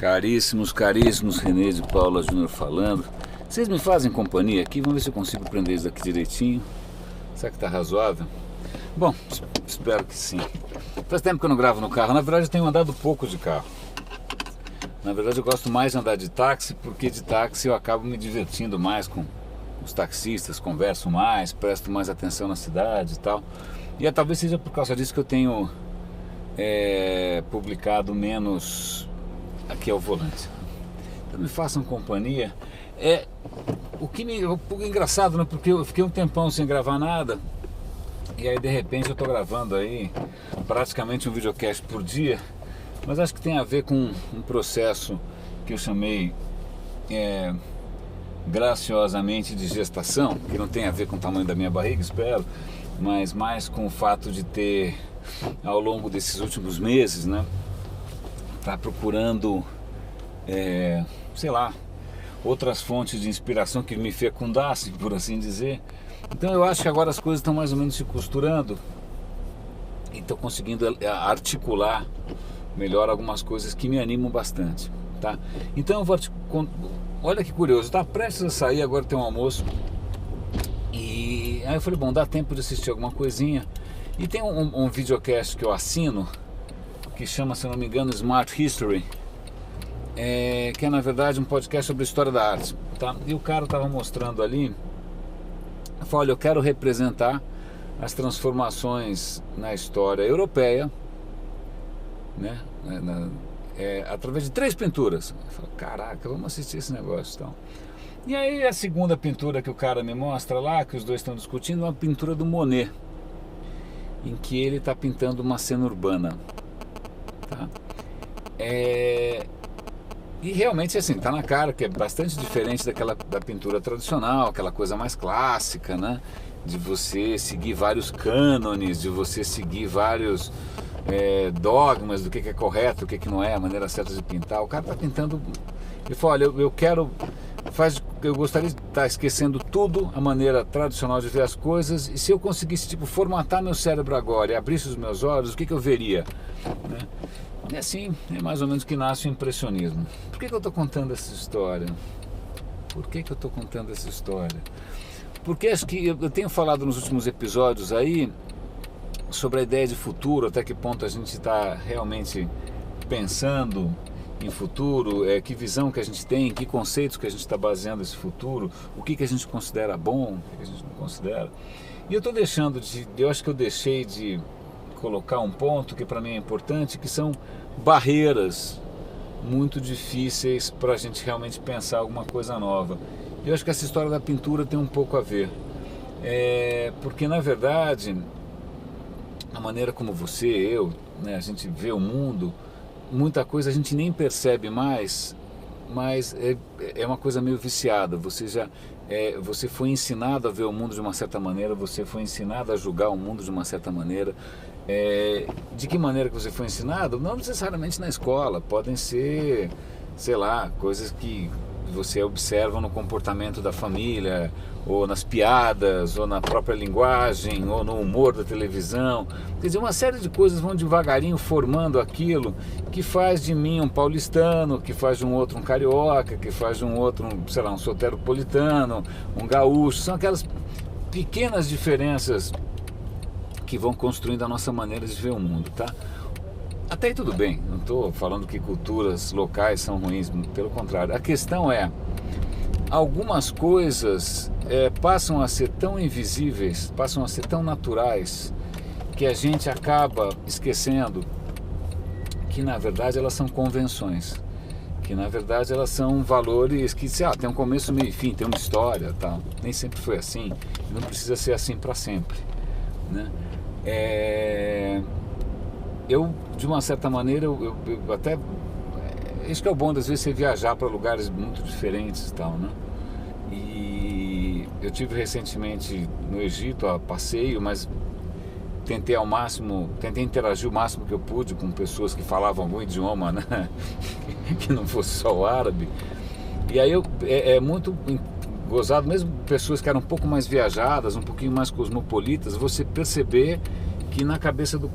Caríssimos, René de Paula Júnior falando. Vocês me fazem companhia aqui? Vamos ver se eu consigo prender isso aqui direitinho. Será que tá razoável? Bom, espero que sim. Faz tempo que eu não gravo no carro. Na verdade, eu tenho andado pouco de carro. Na verdade, eu gosto mais de andar de táxi, porque de táxi eu acabo me divertindo mais com os taxistas, converso mais, presto mais atenção na cidade e tal. E talvez seja por causa disso que eu tenho publicado menos aqui ao volante. Então me façam companhia. Um pouco engraçado, né? Porque eu fiquei um tempão sem gravar nada. E aí de repente eu estou gravando aí praticamente um videocast por dia. Mas acho que tem a ver com um processo que eu chamei graciosamente de gestação, que não tem a ver com o tamanho da minha barriga, espero, mas mais com o fato de ter, ao longo desses últimos meses, né, tá procurando, sei lá, outras fontes de inspiração que me fecundassem, por assim dizer. Então eu acho que agora as coisas estão mais ou menos se costurando e estou conseguindo articular melhor algumas coisas que me animam bastante, tá? Então eu vou olha que curioso, está prestes a sair, agora tem um almoço e aí eu falei, bom, dá tempo de assistir alguma coisinha. E tem um videocast que eu assino que chama, se eu não me engano, Smart History, que é na verdade um podcast sobre a história da arte, tá? E o cara estava mostrando ali, falou, olha, eu quero representar as transformações na história europeia, né, através de 3 pinturas. Eu falo, caraca, vamos assistir esse negócio então. E aí a segunda pintura que o cara me mostra lá, que os dois estão discutindo, é uma pintura do Monet, em que ele está pintando uma cena urbana, tá? E realmente assim, tá na cara que é bastante diferente da pintura tradicional, aquela coisa mais clássica, né? De você seguir vários cânones, de você seguir vários dogmas do que é correto, o que não é, a maneira certa de pintar. O cara tá pintando. Ele falou, olha, eu gostaria de estar esquecendo tudo, a maneira tradicional de ver as coisas, e se eu conseguisse formatar meu cérebro agora e abrisse os meus olhos, o que eu veria, né? E assim, é mais ou menos que nasce o impressionismo. Por que eu estou contando essa história? Porque acho que eu tenho falado nos últimos episódios aí sobre a ideia de futuro, até que ponto a gente está realmente pensando em futuro, que visão que a gente tem, que conceitos que a gente está baseando esse futuro, o que a gente considera bom, o que a gente não considera. E eu acho que eu deixei de colocar um ponto que para mim é importante, que são barreiras muito difíceis para a gente realmente pensar alguma coisa nova. Eu acho que essa história da pintura tem um pouco a ver, porque na verdade a maneira como eu, né, a gente vê o mundo, muita coisa a gente nem percebe mais, mas é uma coisa meio viciada. Você foi ensinado a ver o mundo de uma certa maneira, você foi ensinado a julgar o mundo de uma certa maneira. De que maneira que você foi ensinado? Não necessariamente na escola, podem ser, sei lá, coisas que você observa no comportamento da família, ou nas piadas, ou na própria linguagem, ou no humor da televisão. Quer dizer, uma série de coisas vão devagarinho formando aquilo que faz de mim um paulistano, que faz de um outro um carioca, que faz de um outro, sei lá, um soteropolitano, um gaúcho. São aquelas pequenas diferenças que vão construindo a nossa maneira de ver o mundo, tá? Até aí tudo bem, não estou falando que culturas locais são ruins, pelo contrário. A questão é, algumas coisas passam a ser tão invisíveis, passam a ser tão naturais, que a gente acaba esquecendo que na verdade elas são convenções, que na verdade elas são valores que tem um começo, meio e fim, tem uma história, tal. Nem sempre foi assim, não precisa ser assim para sempre, né? Eu, de uma certa maneira, eu até... Isso que é o bom, às vezes, você viajar para lugares muito diferentes e tal, né? E eu tive recentemente no Egito a passeio, mas tentei interagir o máximo que eu pude com pessoas que falavam algum idioma, né? que não fosse só o árabe. E aí é muito gozado, mesmo pessoas que eram um pouco mais viajadas, um pouquinho mais cosmopolitas, você perceber que na cabeça do...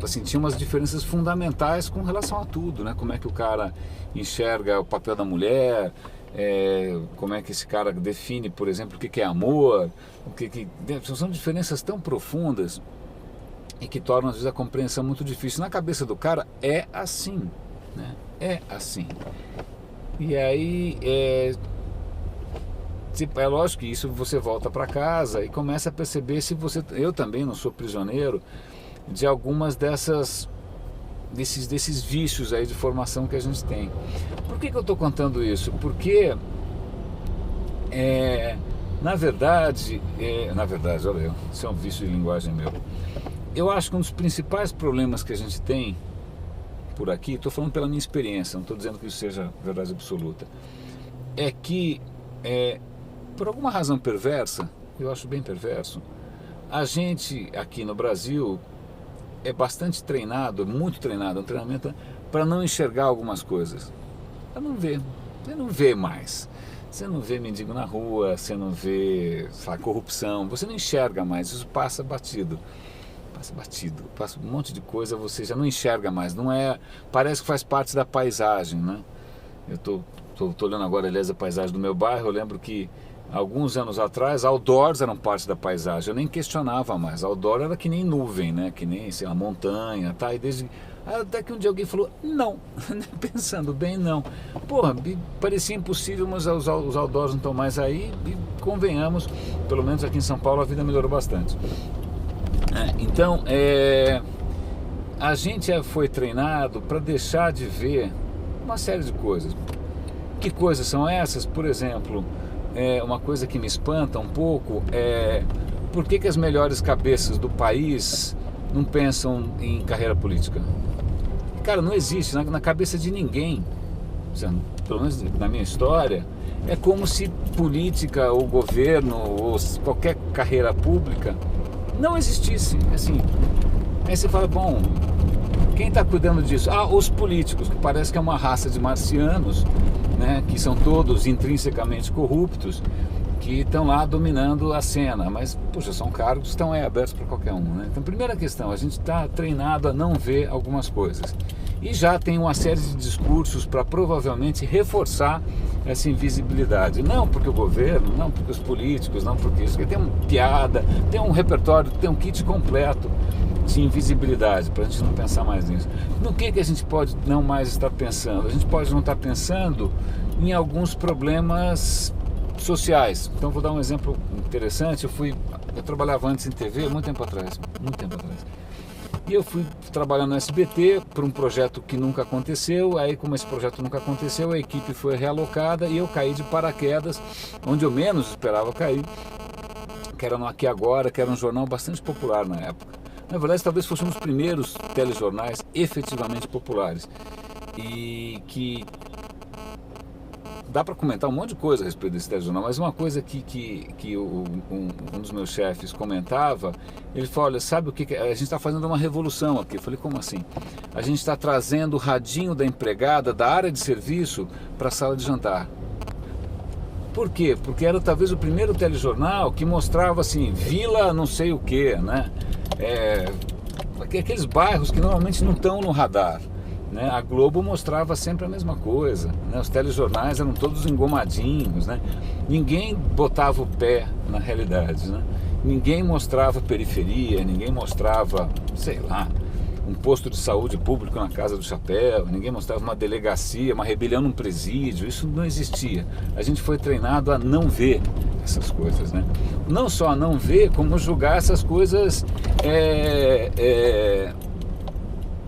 assim, tinha umas diferenças fundamentais com relação a tudo, né? Como é que o cara enxerga o papel da mulher, como é que esse cara define, por exemplo, o que é amor, são diferenças tão profundas e que tornam às vezes a compreensão muito difícil. Na cabeça do cara é assim, né? É assim. E aí é lógico que isso você volta para casa e começa a perceber se você... Eu também não sou prisioneiro de algumas desses vícios aí de formação que a gente tem. Por que eu estou contando isso? Porque na verdade, olha, isso é um vício de linguagem meu. Eu acho que um dos principais problemas que a gente tem por aqui, estou falando pela minha experiência, não estou dizendo que isso seja verdade absoluta, é que por alguma razão perversa, eu acho bem perverso, a gente aqui no Brasil é bastante treinado, muito treinado, um treinamento para não enxergar algumas coisas, para não ver, você não vê mais, você não vê mendigo na rua, você não vê, sei lá, corrupção, você não enxerga mais, isso passa batido, passa um monte de coisa, você já não enxerga mais, não é, parece que faz parte da paisagem, né? Eu tô olhando agora, aliás, a paisagem do meu bairro. Eu lembro que alguns anos atrás outdoors eram parte da paisagem, eu nem questionava mais, outdoor era que nem nuvem, né? Que nem, sei lá, montanha, tá? E até que um dia alguém falou, não, pensando bem, não. Porra, parecia impossível, mas os outdoors não estão mais aí e convenhamos, pelo menos aqui em São Paulo a vida melhorou bastante. Então, a gente foi treinado para deixar de ver uma série de coisas. Que coisas são essas? Por exemplo, uma coisa que me espanta um pouco é por que as melhores cabeças do país não pensam em carreira política? Cara, não existe na cabeça de ninguém, pelo menos na minha história, é como se política ou governo ou qualquer carreira pública não existisse, assim. Aí você fala, bom, quem está cuidando disso? Os políticos, que parece que é uma raça de marcianos, né, que são todos intrinsecamente corruptos, que estão lá dominando a cena, mas, puxa, são cargos que estão abertos para qualquer um, né? Então, primeira questão, a gente está treinado a não ver algumas coisas. E já tem uma série de discursos para provavelmente reforçar essa invisibilidade. Não porque o governo, não porque os políticos, não porque isso. Tem uma piada, tem um repertório, tem um kit completo de invisibilidade, para a gente não pensar mais nisso. No que a gente pode não mais estar pensando? A gente pode não estar pensando em alguns problemas sociais. Então, vou dar um exemplo interessante. Eu trabalhava antes em TV, muito tempo atrás. E eu fui trabalhar no SBT para um projeto que nunca aconteceu. Aí, como esse projeto nunca aconteceu, a equipe foi realocada e eu caí de paraquedas, onde eu menos esperava cair, que era no Aqui Agora, que era um jornal bastante popular na época. Na verdade, talvez fosse um dos primeiros telejornais efetivamente populares. E que dá para comentar um monte de coisa a respeito desse telejornal, mas uma coisa que um dos meus chefes comentava, ele falou, olha, sabe o que a gente está fazendo uma revolução aqui. Eu falei, como assim? A gente está trazendo o radinho da empregada da área de serviço para a sala de jantar. Por quê? Porque era talvez o primeiro telejornal que mostrava assim, vila não sei o que, né? Aqueles bairros que normalmente não estão no radar. Né? A Globo mostrava sempre a mesma coisa, né? Os telejornais eram todos engomadinhos, né? Ninguém botava o pé na realidade, né? Ninguém mostrava periferia, ninguém mostrava, sei lá, um posto de saúde público na Casa do Chapéu, ninguém mostrava uma delegacia, uma rebelião num presídio, isso não existia. A gente foi treinado a não ver essas coisas, né? Não só a não ver, como julgar essas coisas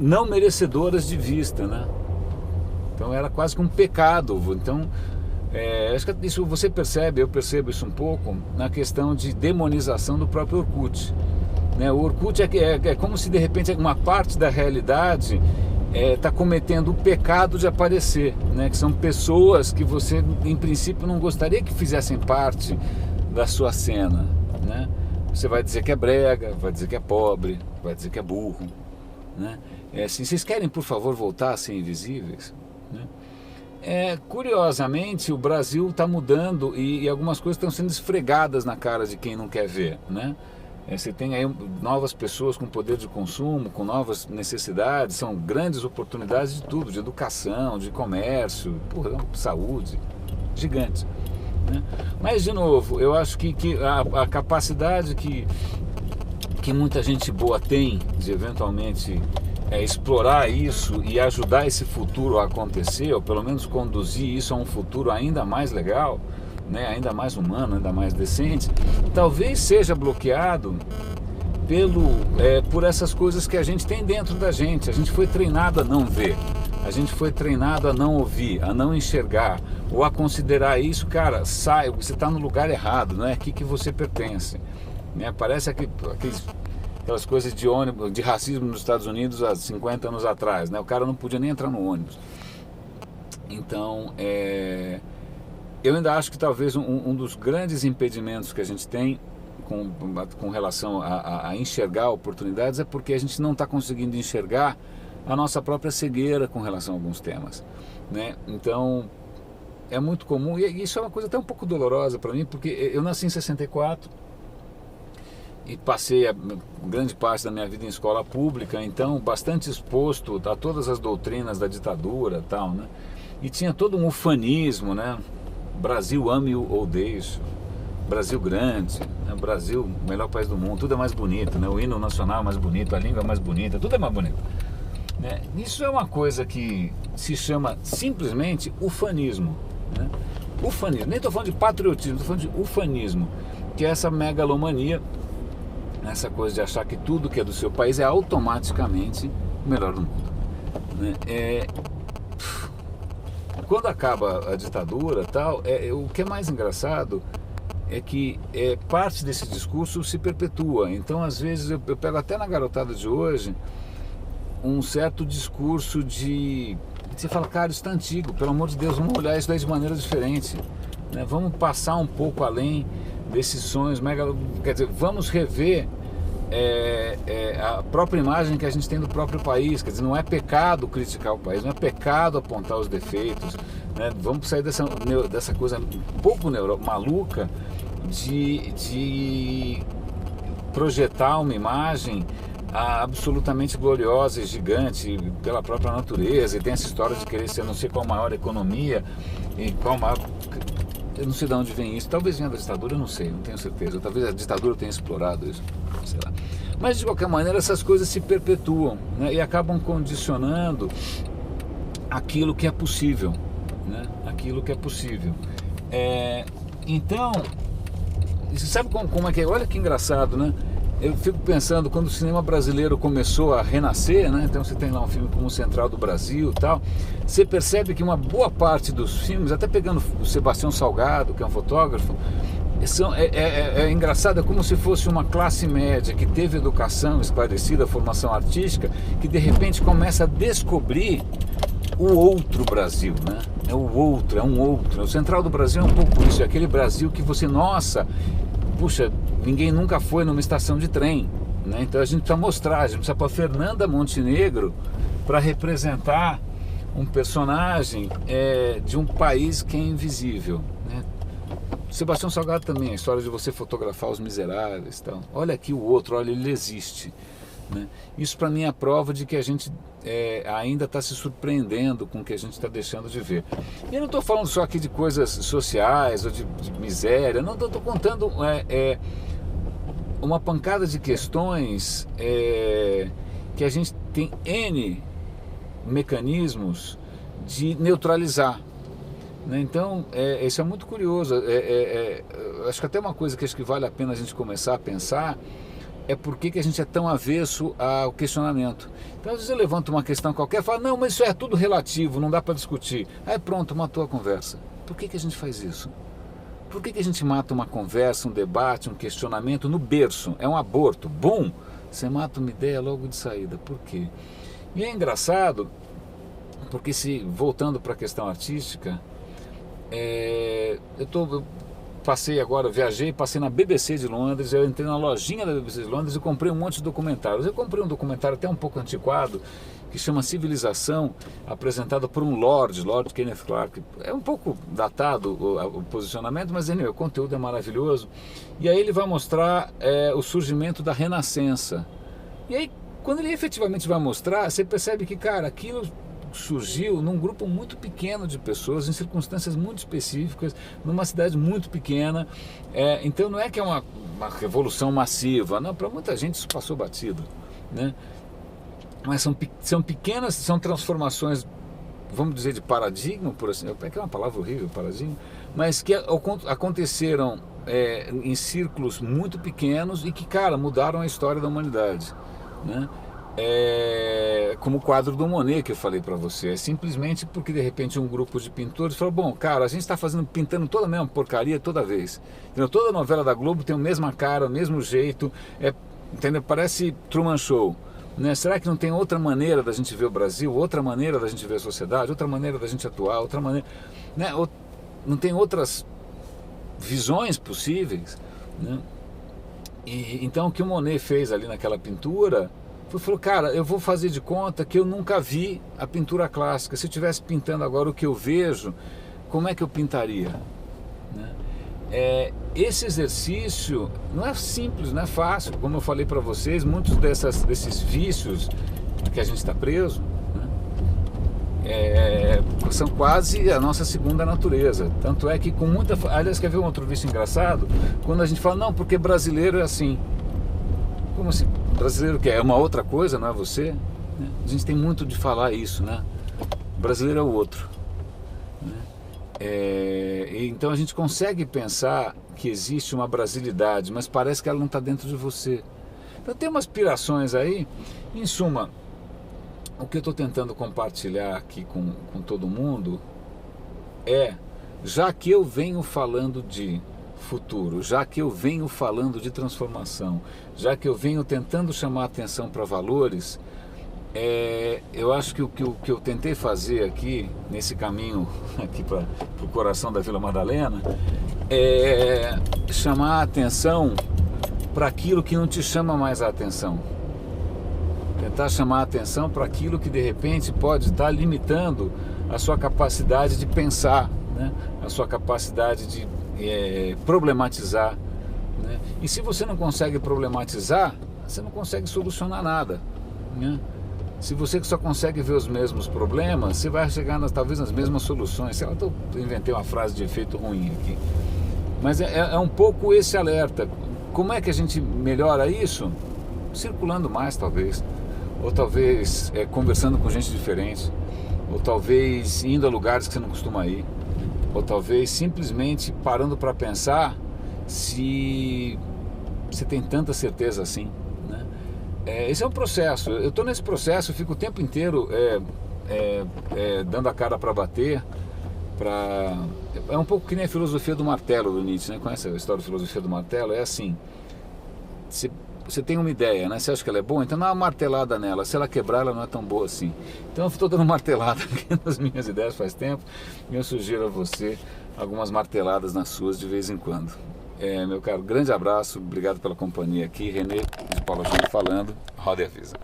não merecedoras de vista, né? Então era quase que um pecado. Então, acho que isso você percebe, eu percebo isso um pouco na questão de demonização do próprio Orkut, né? O Orkut é como se de repente uma parte da realidade está cometendo o pecado de aparecer, né? Que são pessoas que você em princípio não gostaria que fizessem parte da sua cena, né? Você vai dizer que é brega, vai dizer que é pobre, vai dizer que é burro, né? Assim, vocês querem por favor voltar a ser invisíveis, né? Curiosamente o Brasil está mudando e algumas coisas estão sendo esfregadas na cara de quem não quer ver, né? Você tem aí novas pessoas com poder de consumo, com novas necessidades, são grandes oportunidades de tudo, de educação, de comércio, saúde, gigantes, né? Mas, de novo, eu acho que a capacidade que muita gente boa tem de eventualmente explorar isso e ajudar esse futuro a acontecer, ou pelo menos conduzir isso a um futuro ainda mais legal, né, ainda mais humano, ainda mais decente, talvez seja bloqueado por essas coisas que a gente tem dentro da gente. A gente foi treinado a não ver, a gente foi treinado a não ouvir, a não enxergar, ou a considerar isso, cara, sai, você está no lugar errado, não é aqui que você pertence, né? Parece aquelas coisas de ônibus, de racismo nos Estados Unidos há 50 anos atrás, né? O cara não podia nem entrar no ônibus. Então, eu ainda acho que talvez um dos grandes impedimentos que a gente tem com relação a enxergar oportunidades é porque a gente não está conseguindo enxergar a nossa própria cegueira com relação a alguns temas, né? Então, é muito comum, e isso é uma coisa até um pouco dolorosa para mim, porque eu nasci em 64 e passei a grande parte da minha vida em escola pública, então bastante exposto a todas as doutrinas da ditadura e tal, né? E tinha todo um ufanismo, né? Brasil ame-o ou deixe, Brasil grande, né? Brasil, melhor país do mundo, tudo é mais bonito, né? O hino nacional é mais bonito, a língua é mais bonita, tudo é mais bonito, né? Isso é uma coisa que se chama simplesmente ufanismo, né? Ufanismo, nem estou falando de patriotismo, estou falando de ufanismo, que é essa megalomania, essa coisa de achar que tudo que é do seu país é automaticamente o melhor do mundo, né? Quando acaba a ditadura tal, o que é mais engraçado é que parte desse discurso se perpetua. Então, às vezes, eu pego até na garotada de hoje um certo discurso de... Você fala, cara, isso está antigo, pelo amor de Deus, vamos olhar isso daí de maneira diferente, né? Vamos passar um pouco além desses sonhos, quer dizer, vamos rever a própria imagem que a gente tem do próprio país. Quer dizer, não é pecado criticar o país, não é pecado apontar os defeitos, né? Vamos sair dessa coisa um pouco maluca de projetar uma imagem absolutamente gloriosa e gigante pela própria natureza, e tem essa história de querer ser não sei qual a maior economia e qual maior... Eu não sei de onde vem isso, talvez venha da ditadura, eu não sei, não tenho certeza, talvez a ditadura tenha explorado isso, sei lá. Mas de qualquer maneira essas coisas se perpetuam, né, e acabam condicionando aquilo que é possível, né, aquilo que é possível. Então, você sabe como é que é? Olha que engraçado, né? Eu fico pensando, quando o cinema brasileiro começou a renascer, né? Então você tem lá um filme como o Central do Brasil e tal, você percebe que uma boa parte dos filmes, até pegando o Sebastião Salgado, que é um fotógrafo, é engraçado, é como se fosse uma classe média que teve educação esclarecida, formação artística, que de repente começa a descobrir o outro Brasil, né? É o outro, é um outro. O Central do Brasil é um pouco isso, é aquele Brasil que você, nossa, puxa, ninguém nunca foi numa estação de trem, né? Então a gente precisa mostrar, a gente precisa pôr Fernanda Montenegro para representar um personagem de um país que é invisível, né? Sebastião Salgado também, a história de você fotografar os miseráveis, tal. Olha aqui o outro, olha, ele existe, né? Isso para mim é a prova de que a gente ainda está se surpreendendo com o que a gente está deixando de ver. E eu não estou falando só aqui de coisas sociais ou de miséria, não, estou contando uma pancada de questões que a gente tem N mecanismos de neutralizar, né? Então, isso é muito curioso. Acho que até uma coisa que acho que vale a pena a gente começar a pensar é por que a gente é tão avesso ao questionamento. Então, às vezes eu levanto uma questão qualquer e falo, não, mas isso é tudo relativo, não dá para discutir. Aí pronto, matou a conversa. Por que a gente faz isso? Por que a gente mata uma conversa, um debate, um questionamento no berço? É um aborto. Bum! Você mata uma ideia logo de saída. Por quê? E é engraçado, porque voltando para a questão artística, eu passei agora, viajei, passei na BBC de Londres, eu entrei na lojinha da BBC de Londres e comprei um monte de documentários. Eu comprei um documentário até um pouco antiquado, que chama Civilização, apresentada por um Lord Kenneth Clark. É um pouco datado o posicionamento, mas o conteúdo é maravilhoso. E aí ele vai mostrar o surgimento da Renascença. E aí, quando ele efetivamente vai mostrar, você percebe que, cara, aquilo surgiu num grupo muito pequeno de pessoas, em circunstâncias muito específicas, numa cidade muito pequena. Então não é que é uma revolução massiva, não, para muita gente isso passou batido, né? Mas são pequenas, são transformações, vamos dizer, de paradigma, por assim, é que é uma palavra horrível, paradigma, mas que aconteceram em círculos muito pequenos e que, cara, mudaram a história da humanidade, né? Como o quadro do Monet que eu falei para você, é simplesmente porque de repente um grupo de pintores falou, bom, cara, a gente está pintando toda a mesma porcaria toda vez, entendeu? Toda novela da Globo tem a mesma cara, o mesmo jeito, entendeu? Parece Truman Show, né? Será que não tem outra maneira da gente ver o Brasil, outra maneira da gente ver a sociedade, outra maneira da gente atuar, outra maneira, né? Não tem outras visões possíveis, né? E então o que o Monet fez ali naquela pintura, falou, cara, eu vou fazer de conta que eu nunca vi a pintura clássica. Se eu estivesse pintando agora o que eu vejo, como é que eu pintaria? Né? Esse exercício não é simples, não é fácil. Como eu falei para vocês, muitos desses vícios que a gente está preso, né? São quase a nossa segunda natureza. Tanto é que com muita... Aliás, quer ver um outro vício engraçado? Quando a gente fala, não, porque brasileiro é assim. Como assim? Brasileiro que é uma outra coisa, não é você? Né? A gente tem muito de falar isso, né? Brasileiro é o outro, né? Então a gente consegue pensar que existe uma brasilidade, mas parece que ela não está dentro de você. Então tem umas pirações aí. Em suma, o que eu estou tentando compartilhar aqui com todo mundo já que eu venho falando de futuro, já que eu venho falando de transformação, já que eu venho tentando chamar a atenção para valores, eu acho que o que eu tentei fazer aqui, nesse caminho aqui para o coração da Vila Madalena, é chamar a atenção para aquilo que não te chama mais a atenção. Tentar chamar a atenção para aquilo que de repente pode estar limitando a sua capacidade de pensar, né? A sua capacidade de problematizar, né? E se você não consegue problematizar, você não consegue solucionar nada, né? Se você só consegue ver os mesmos problemas, você vai chegar talvez nas mesmas soluções. Sei lá, eu inventei uma frase de efeito ruim aqui, mas é um pouco esse alerta. Como é que a gente melhora isso? Circulando mais, talvez, ou talvez conversando com gente diferente, ou talvez indo a lugares que você não costuma ir, ou talvez simplesmente parando para pensar se você tem tanta certeza assim, né? Esse é um processo. Eu estou nesse processo, eu fico o tempo inteiro dando a cara para bater. É um pouco que nem a filosofia do martelo do Nietzsche, né? Conhece a história da filosofia do martelo? É assim, você tem uma ideia, né? Você acha que ela é boa, então dá uma martelada nela. Se ela quebrar, ela não é tão boa assim. Então eu estou dando martelada aqui nas minhas ideias faz tempo, e eu sugiro a você algumas marteladas nas suas de vez em quando. Meu caro, grande abraço, obrigado pela companhia aqui. René de Paula Júnior falando, roda e avisa.